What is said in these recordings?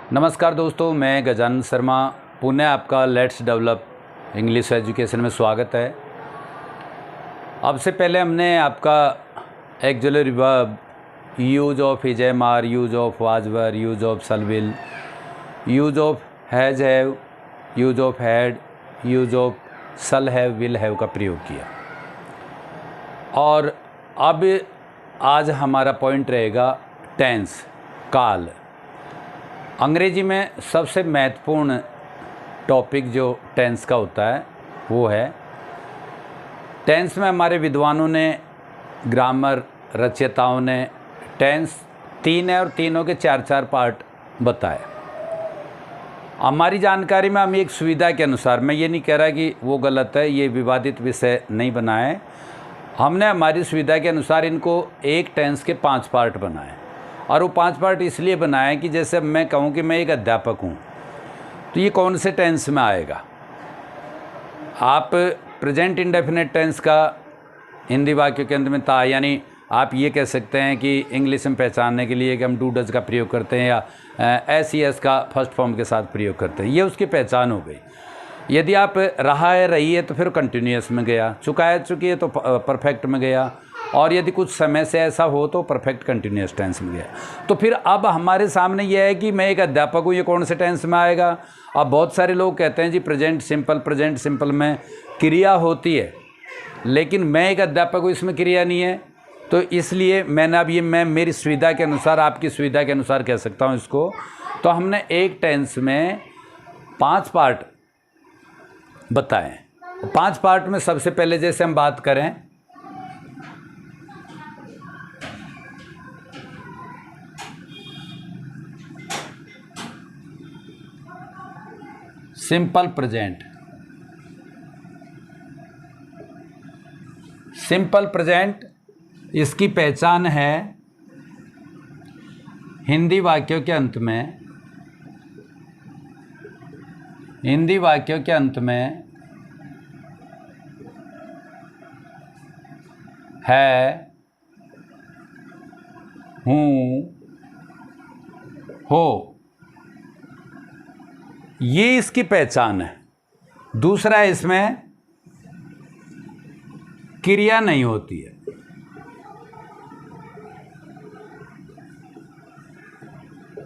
नमस्कार दोस्तों, मैं गजानन शर्मा पुणे आपका लेट्स डेवलप इंग्लिश एजुकेशन में स्वागत है। अब से पहले हमने आपका auxiliary verb, use of is am are, use of was were, use of shall will, use of has have, use of had, use of shall have, will have का प्रयोग किया। और अब आज हमारा पॉइंट रहेगा टेंस, काल। अंग्रेजी में सबसे महत्वपूर्ण टॉपिक जो टेंस का होता है वो है, टेंस में हमारे विद्वानों ने, ग्रामर रचयिताओं ने टेंस तीन है और तीनों के चार चार पार्ट बताए। हमारी जानकारी में हम एक सुविधा के अनुसार, मैं ये नहीं कह रहा कि वो गलत है, ये विवादित विषय नहीं बनाए, हमने हमारी सुविधा के अनुसार इनको एक टेंस के 5 पार्ट बनाए। और वो 5 पार्ट इसलिए बनाए कि जैसे मैं कहूँ कि मैं एक अध्यापक हूँ, तो ये कौन से टेंस में आएगा। आप प्रेजेंट इंडेफिनिट टेंस का हिंदी वाक्यों के अंत में था, यानी आप ये कह सकते हैं कि इंग्लिश में पहचानने के लिए कि हम डू डज का प्रयोग करते हैं या एस ई एस का फर्स्ट फॉर्म के साथ प्रयोग करते हैं, ये उसकी पहचान हो गई। यदि आप रहा है, रही है, तो फिर कंटिन्यूअस में गया, चुका है, चुकी है, तो परफेक्ट में गया, और यदि कुछ समय से ऐसा हो तो परफेक्ट कंटिन्यूअस टेंस में गया। तो फिर अब हमारे सामने यह है कि मैं एक अध्यापक हूँ, ये कौन से टेंस में आएगा। अब बहुत सारे लोग कहते हैं जी प्रेजेंट सिंपल में क्रिया होती है, लेकिन मैं एक अध्यापक हूँ, इसमें क्रिया नहीं है। तो इसलिए मैंने अब ये मैं मेरी सुविधा के अनुसार, आपकी सुविधा के अनुसार कह सकता हूँ इसको। तो हमने एक टेंस में 5 पार्ट बताएं। 5 पार्ट में सबसे पहले जैसे हम बात करें, सिंपल प्रेजेंट। सिंपल प्रेजेंट, इसकी पहचान है हिंदी वाक्यों के अंत में, हिंदी वाक्यों के अंत में है, हूँ, हो, ये इसकी पहचान है। दूसरा, इसमें क्रिया नहीं होती है।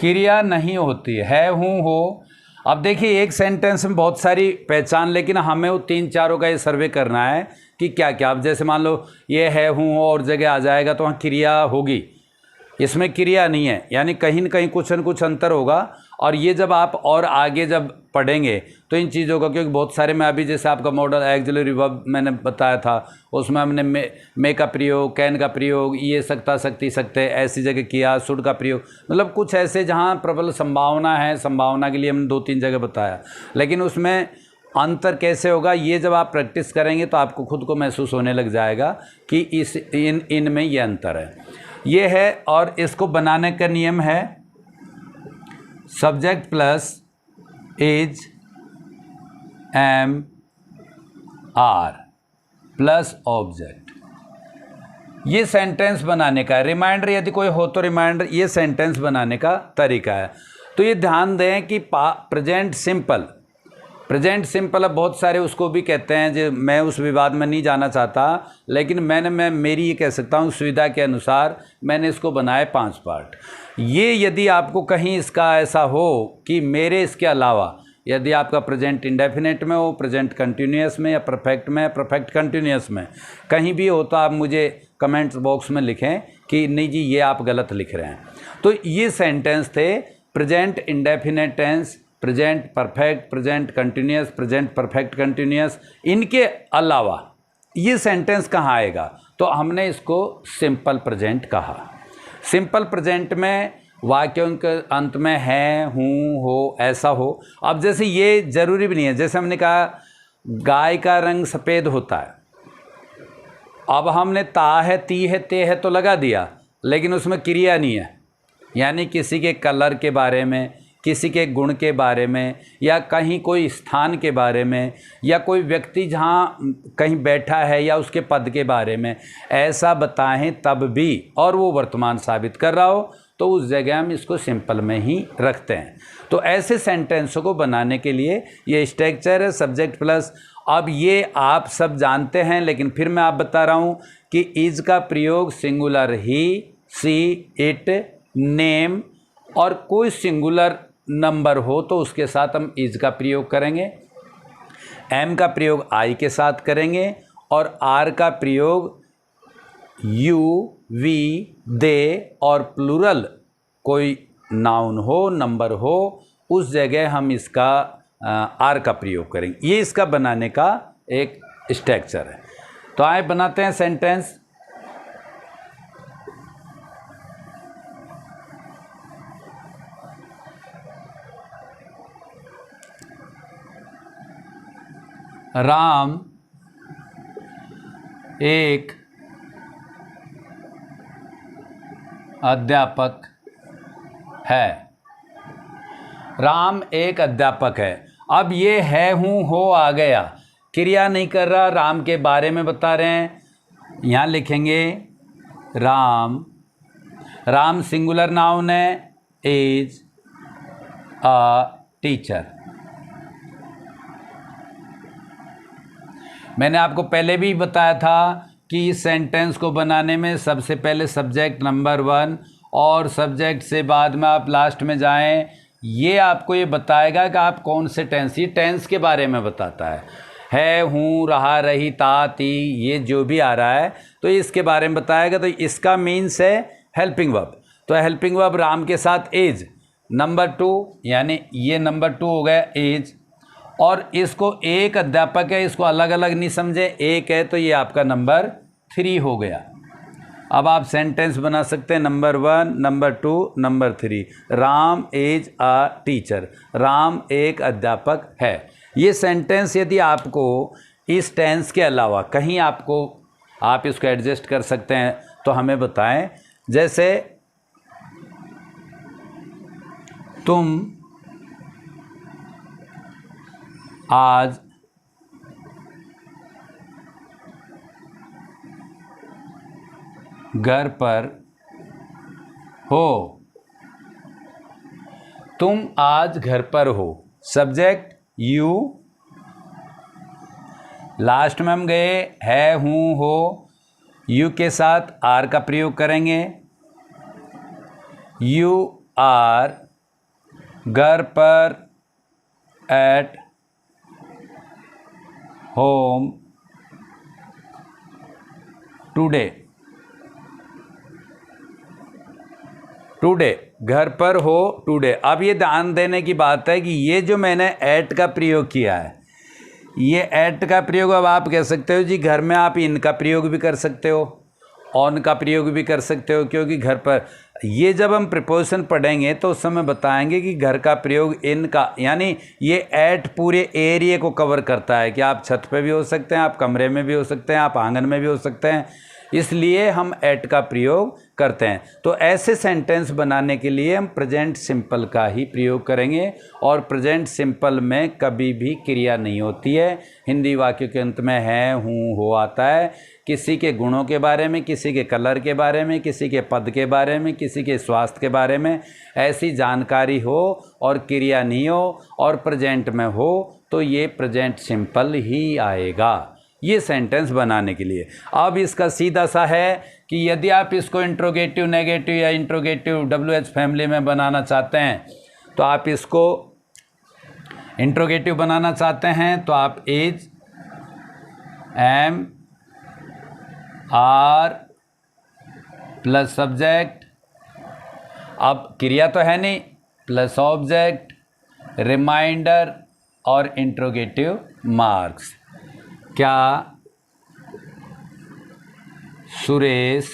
क्रिया नहीं होती है, हूँ, हो। अब देखिए, एक सेंटेंस में बहुत सारी पहचान, लेकिन हमें वो 3-4 का ये सर्वे करना है कि क्या क्या। अब जैसे मान लो ये है, हूँ, हो और जगह आ जाएगा तो वहाँ क्रिया होगी, इसमें क्रिया नहीं है, यानी कहीं न कहीं कुछ न कुछ अंतर होगा। और ये जब आप और आगे जब पढ़ेंगे तो इन चीज़ों का, क्योंकि बहुत सारे में अभी जैसे आपका मॉडल एक्जुलरी वर्ब मैंने बताया था, उसमें हमने मे का प्रयोग, कैन का प्रयोग, ये सकता, सकती, सकते, ऐसी जगह किया, शुड का प्रयोग, मतलब कुछ ऐसे जहाँ प्रबल संभावना है, संभावना के लिए हमने 2-3 जगह बताया। लेकिन उसमें अंतर कैसे होगा, ये जब आप प्रैक्टिस करेंगे तो आपको खुद को महसूस होने लग जाएगा कि इनमें ये अंतर है, ये है। और इसको बनाने का नियम है subject plus is, am, are plus object. ये सेंटेंस बनाने का रिमाइंडर, यदि कोई हो तो रिमाइंडर, ये सेंटेंस बनाने का तरीका है। तो ये ध्यान दें कि प्रेजेंट सिंपल अब बहुत सारे उसको भी कहते हैं, जो मैं उस विवाद में नहीं जाना चाहता, लेकिन मैं मेरी ये कह सकता हूँ सुविधा के अनुसार मैंने इसको बनाए 5 पार्ट। ये यदि आपको कहीं इसका ऐसा हो कि मेरे इसके अलावा, यदि आपका प्रेजेंट इंडेफिनेट में हो, प्रेजेंट कंटिन्यूअस में, या परफेक्ट में, परफेक्ट कंटिन्यूअस में कहीं भी हो, तो आप मुझे कमेंट्स बॉक्स में लिखें कि नहीं जी ये आप गलत लिख रहे हैं। तो ये सेंटेंस थे present indefinite tense, present perfect, present continuous, present perfect continuous. इनके अलावा ये सेंटेंस कहाँ आएगा, तो हमने इसको सिंपल प्रेजेंट कहा। सिंपल प्रेजेंट में वाक्यों के अंत में है, हूँ, हो, ऐसा हो। अब जैसे ये जरूरी भी नहीं है, जैसे हमने कहा गाय का रंग सफ़ेद होता है, अब हमने ता है, ती है, ते है तो लगा दिया, लेकिन उसमें क्रिया नहीं है, यानी किसी के कलर के बारे में, किसी के गुण के बारे में, या कहीं कोई स्थान के बारे में, या कोई व्यक्ति जहाँ कहीं बैठा है या उसके पद के बारे में ऐसा बताएं तब भी, और वो वर्तमान साबित कर रहा हो, तो उस जगह हम इसको सिंपल में ही रखते हैं। तो ऐसे सेंटेंसों को बनाने के लिए ये स्ट्रक्चर है सब्जेक्ट प्लस। अब ये आप सब जानते हैं, लेकिन फिर मैं आप बता रहा हूँ कि इज का प्रयोग singular he, she, it, name और कोई सिंगुलर नंबर हो तो उसके साथ हम इज का प्रयोग करेंगे। एम का प्रयोग आई के साथ करेंगे और आर का प्रयोग यू, वी, दे और प्लूरल कोई नाउन हो, नंबर हो, उस जगह हम इसका आर का प्रयोग करेंगे। ये इसका बनाने का एक स्ट्रक्चर है। तो आइए बनाते हैं सेंटेंस। राम एक अध्यापक है। राम एक अध्यापक है। अब ये है, हूँ, हो आ गया, क्रिया नहीं कर रहा, राम के बारे में बता रहे हैं। यहाँ लिखेंगे राम। राम सिंगुलर नाउन है, इज अ टीचर। मैंने आपको पहले भी बताया था कि इस सेंटेंस को बनाने में सबसे पहले सब्जेक्ट नंबर 1 और सब्जेक्ट से बाद में आप लास्ट में जाएं, ये आपको ये बताएगा कि आप कौन से टेंस, ये टेंस के बारे में बताता है, हूँ, रहा, रही, था, थी, ये जो भी आ रहा है तो इसके बारे में बताएगा। तो इसका मीन्स है हेल्पिंग वर्ब। तो हेल्पिंग वर्ब राम के साथ इज, नंबर 2 यानी ये नंबर 2 हो गया इज, और इसको एक अध्यापक है, इसको अलग अलग नहीं समझे, एक है तो ये आपका नंबर 3 हो गया। अब आप सेंटेंस बना सकते हैं number 1, number 2, number 3। Ram is a teacher. Ram एक अध्यापक है। ये सेंटेंस यदि आपको इस टेंस के अलावा कहीं आपको आप इसको एडजस्ट कर सकते हैं तो हमें बताएं। जैसे तुम आज घर पर हो। तुम आज घर पर हो, सब्जेक्ट यू, लास्ट में हम गए है, हूँ, हो, यू के साथ आर का प्रयोग करेंगे। यू आर घर पर, एट होम टुडे। टुडे घर पर हो, टुडे। अब ये ध्यान देने की बात है कि ये जो मैंने एट का प्रयोग किया है, ये एट का प्रयोग अब आप कह सकते हो जी घर में आप इनका प्रयोग भी कर सकते हो, ऑन का प्रयोग भी कर सकते हो, क्योंकि घर पर ये जब हम प्रिपोजिशन पढ़ेंगे तो उस समय बताएंगे कि घर का प्रयोग इन का, यानी ये एट पूरे एरिया को कवर करता है कि आप छत पे भी हो सकते हैं, आप कमरे में भी हो सकते हैं, आप आंगन में भी हो सकते हैं, इसलिए हम एट का प्रयोग करते हैं। तो ऐसे सेंटेंस बनाने के लिए हम प्रेजेंट सिंपल का ही प्रयोग करेंगे, और प्रेजेंट सिंपल में कभी भी क्रिया नहीं होती है। हिंदी वाक्य के अंत में है, हूँ, हो आता है। किसी के गुणों के बारे में, किसी के कलर के बारे में, किसी के पद के बारे में, किसी के स्वास्थ्य के बारे में ऐसी जानकारी हो और क्रिया नहीं हो और प्रेजेंट में हो तो ये प्रेजेंट सिंपल ही आएगा ये सेंटेंस बनाने के लिए। अब इसका सीधा सा है कि यदि आप इसको इंट्रोगेटिव, नेगेटिव या इंट्रोगेटिव WH फैमिली में बनाना चाहते हैं तो आप इसको इंट्रोगेटिव बनाना चाहते हैं तो आप is, am, are plus subject, अब क्रिया तो है नहीं, प्लस ऑब्जेक्ट, रिमाइंडर और इंट्रोगेटिव मार्क्स। क्या सुरेश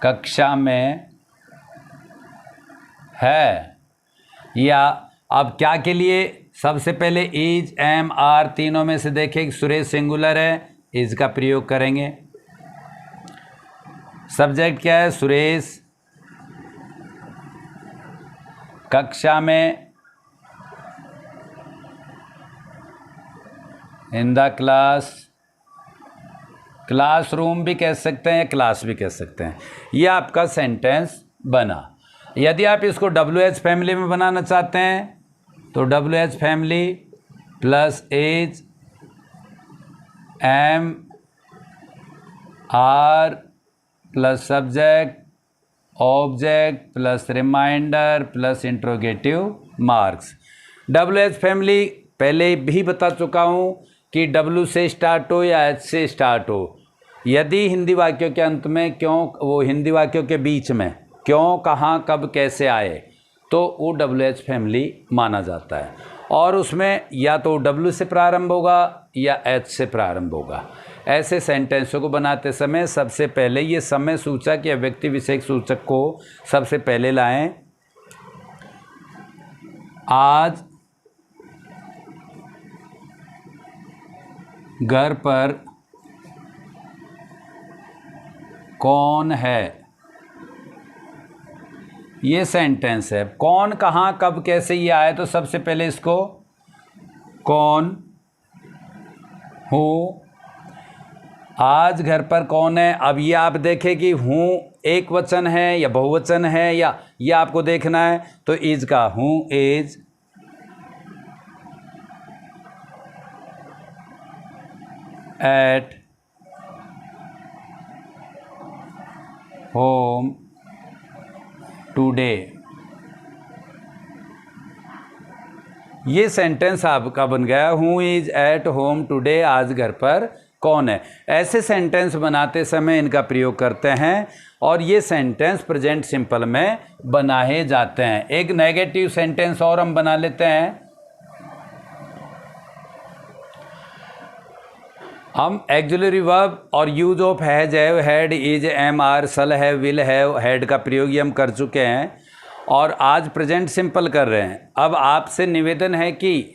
कक्षा में है? या अब क्या के लिए सबसे पहले इज, एम, आर तीनों में से देखें कि सुरेश सिंगुलर है, इज का प्रयोग करेंगे। सब्जेक्ट क्या है? सुरेश कक्षा में, इन द क्लास, क्लासरूम भी कह सकते हैं या क्लास भी कह सकते हैं। ये आपका सेंटेंस बना। यदि आप इसको WH फैमिली में बनाना चाहते हैं तो WH family plus is am are plus subject object plus reminder plus interrogative marks. WH family पहले भी बता चुका हूँ कि W से स्टार्ट हो या H से स्टार्ट हो, यदि हिंदी वाक्यों के अंत में क्यों, वो हिंदी वाक्यों के बीच में क्यों, कहाँ, कब, कैसे आए तो वो WH फैमिली माना जाता है। और उसमें या तो W से प्रारंभ होगा या H से प्रारंभ होगा। ऐसे सेंटेंसों को बनाते समय सबसे पहले ये समय सूचक या व्यक्ति विशेष सूचक को सबसे पहले लाएं। आज घर पर कौन है, ये सेंटेंस है। कौन, कहाँ, कब, कैसे ये आए तो सबसे पहले इसको कौन हूँ, आज घर पर कौन है। अब ये आप देखें कि हूँ एक वचन है या बहुवचन है, या ये आपको देखना है। तो इज का हूँ इज, एट होम टुडे। ये सेंटेंस आपका बन गया, who is at home today, आज घर पर कौन है। ऐसे सेंटेंस बनाते समय इनका प्रयोग करते हैं और ये सेंटेंस प्रेजेंट सिंपल में बनाए जाते हैं। एक नेगेटिव सेंटेंस और हम बना लेते हैं। हम एक्सिलरी वर्ब और use of has, have, had, is, am, are, shall, have, will, have, had का प्रयोग ये हम कर चुके हैं और आज प्रेजेंट सिंपल कर रहे हैं। अब आपसे निवेदन है कि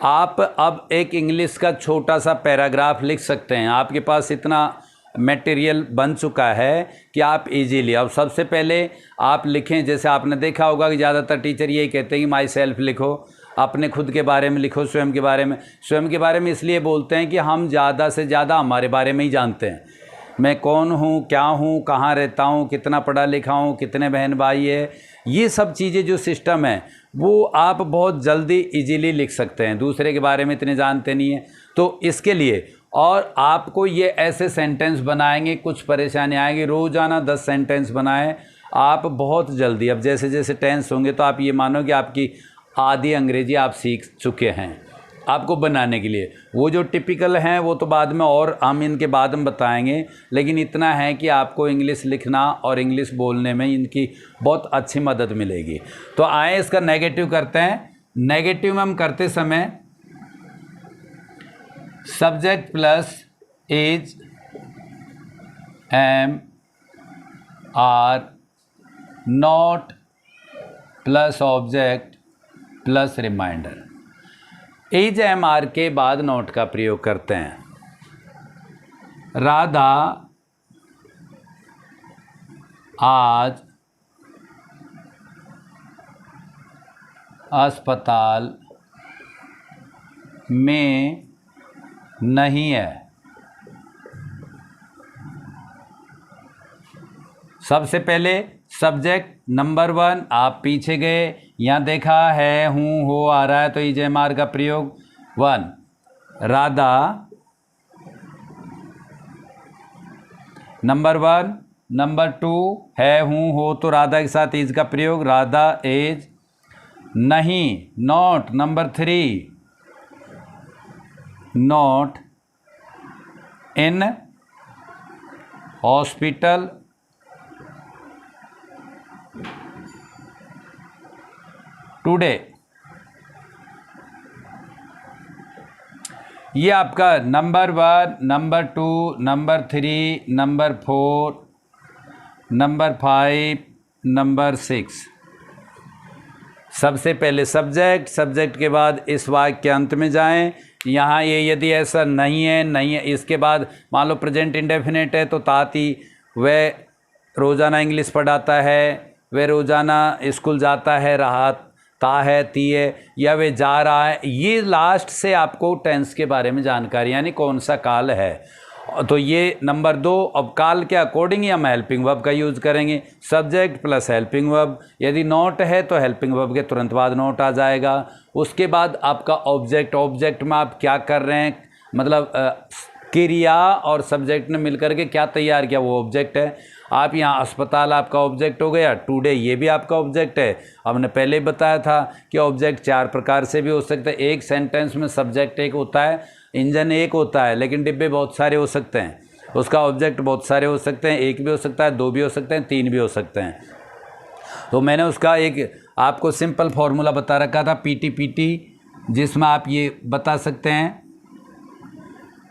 आप अब एक इंग्लिश का छोटा सा पैराग्राफ लिख सकते हैं। आपके पास इतना मटेरियल बन चुका है कि आप इजीली, अब सबसे पहले आप लिखें। जैसे आपने देखा होगा कि ज़्यादातर टीचर यही कहते हैं कि माई सेल्फ लिखो, अपने खुद के बारे में लिखो, स्वयं के बारे में। स्वयं के बारे में इसलिए बोलते हैं कि हम ज़्यादा से ज़्यादा हमारे बारे में ही जानते हैं। मैं कौन हूँ, क्या हूँ, कहाँ रहता हूँ, कितना पढ़ा लिखा हूँ, कितने बहन भाई है, ये सब चीज़ें जो सिस्टम है वो आप बहुत जल्दी इजीली लिख सकते हैं। दूसरे के बारे में इतने जानते नहीं हैं तो इसके लिए। और आपको ये ऐसे सेंटेंस बनाएंगे, कुछ परेशानी आएगी। रोज़ाना 10 सेंटेंस बनाएं आप बहुत जल्दी। अब जैसे जैसे टेंस होंगे तो आप ये मानो कि आपकी आधी अंग्रेजी आप सीख चुके हैं। आपको बनाने के लिए वो जो टिपिकल हैं वो तो बाद में, और हम इनके बाद में बताएंगे, लेकिन इतना है कि आपको इंग्लिश लिखना और इंग्लिश बोलने में इनकी बहुत अच्छी मदद मिलेगी। तो आए इसका नेगेटिव करते हैं। नेगेटिव में हम करते समय subject plus is, am, are, not plus object plus reminder. Is, am, are के बाद नोट का प्रयोग करते हैं। राधा आज अस्पताल में नहीं है। सबसे पहले सब्जेक्ट नंबर 1 आप पीछे गए, यहाँ देखा है, हूँ, हो आ रहा है तो इज, एम, आर का प्रयोग 1। राधा नंबर 1, नंबर 2 है, हूँ, हो तो राधा के साथ इज का प्रयोग, राधा इज नहीं। Not number 3, not in hospital today. ये आपका number 1, number 2, number 3, number 4, number 5, number 6। सबसे पहले सब्जेक्ट, सब्जेक्ट के बाद इस वाक्य के अंत में जाएं। यहाँ ये यदि ऐसा नहीं है, इसके बाद मान लो प्रेजेंट इंडेफिनेट है तो ताती, वह रोज़ाना इंग्लिश पढ़ाता है, वह रोज़ाना स्कूल जाता है, रहा, ता है, ती है, या वे जा रहा है। ये लास्ट से आपको टेंस के बारे में जानकारी, यानी कौन सा काल है। तो ये नंबर 2। अब काल के अकॉर्डिंग हम हेल्पिंग वर्ब का यूज़ करेंगे, सब्जेक्ट प्लस हेल्पिंग वर्ब। यदि नॉट है तो हेल्पिंग वर्ब के तुरंत बाद नॉट आ जाएगा। उसके बाद आपका ऑब्जेक्ट, ऑब्जेक्ट में आप क्या कर रहे हैं, मतलब क्रिया और सब्जेक्ट ने मिलकर के क्या तैयार किया, वो ऑब्जेक्ट है। आप यहाँ अस्पताल आपका ऑब्जेक्ट हो गया, टुडे ये भी आपका ऑब्जेक्ट है। हमने पहले ही बताया था कि ऑब्जेक्ट 4 प्रकार से भी हो सकते हैं। एक सेंटेंस में सब्जेक्ट एक होता है, इंजन एक होता है, लेकिन डिब्बे बहुत सारे हो सकते हैं। उसका ऑब्जेक्ट बहुत सारे हो सकते हैं, एक भी हो सकता है, 2 भी हो सकते हैं, 3 भी हो सकते हैं। तो मैंने उसका एक आपको सिंपल फॉर्मूला बता रखा था, पीटी, जिसमें आप ये बता सकते हैं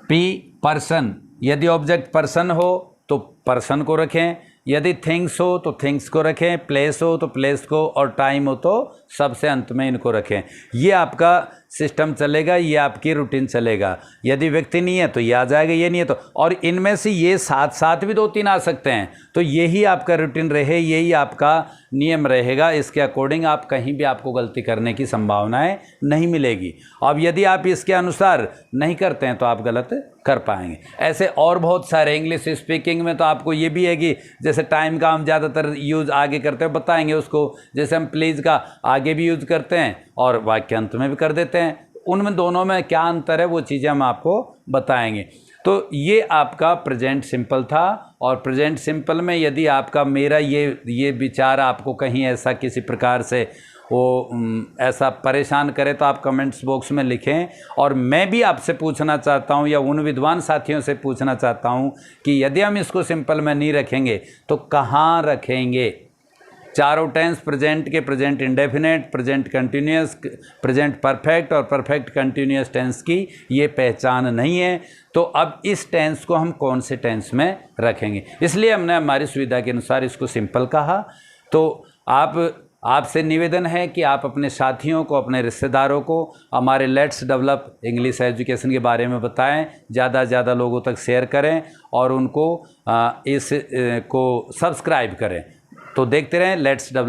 पी पर्सन। यदि ऑब्जेक्ट पर्सन हो तो पर्सन को रखें, यदि थिंग्स हो तो थिंग्स को रखें, प्लेस हो तो प्लेस को, और टाइम हो तो सबसे अंत में इनको रखें। ये आपका सिस्टम चलेगा, ये आपकी रूटीन चलेगा। यदि व्यक्ति नहीं है तो ये आ जाएगा, ये नहीं है तो, और इनमें से ये साथ साथ भी 2-3 आ सकते हैं। तो यही आपका रूटीन रहे, यही आपका नियम रहेगा। इसके अकॉर्डिंग आप कहीं भी आपको गलती करने की संभावनाएं नहीं मिलेगी। अब यदि आप इसके अनुसार नहीं करते हैं तो आप गलत कर पाएंगे। ऐसे और बहुत सारे इंग्लिश स्पीकिंग में तो आपको ये भी है कि जैसे टाइम का हम ज़्यादातर यूज़ आगे करते हैं, बताएंगे उसको। जैसे हम प्लीज़ का आगे भी यूज़ करते हैं और वाक्यांत में भी कर देते हैं। उनमें दोनों में क्या अंतर है वो चीज़ें हम आपको बताएंगे। तो ये आपका प्रेजेंट सिंपल था। और प्रेजेंट सिंपल में यदि आपका मेरा ये विचार आपको कहीं ऐसा किसी प्रकार से वो ऐसा परेशान करे तो आप कमेंट्स बॉक्स में लिखें। और मैं भी आपसे पूछना चाहता हूं, या उन विद्वान साथियों से पूछना चाहता हूं कि यदि हम इसको सिंपल में नहीं रखेंगे तो कहाँ रखेंगे। चारों टेंस प्रेजेंट के, present indefinite, present continuous, present perfect और परफेक्ट कंटिन्यूअस टेंस की ये पहचान नहीं है। तो अब इस टेंस को हम कौन से टेंस में रखेंगे, इसलिए हमने हमारी सुविधा के अनुसार इसको सिंपल कहा। तो आपसे निवेदन है कि आप अपने साथियों को, अपने रिश्तेदारों को हमारे लेट्स डेवलप इंग्लिश एजुकेशन के बारे में बताएं, ज़्यादा से ज़्यादा लोगों तक शेयर करें और उनको को सब्सक्राइब करें। तो देखते रहें लेट्स डेवलप।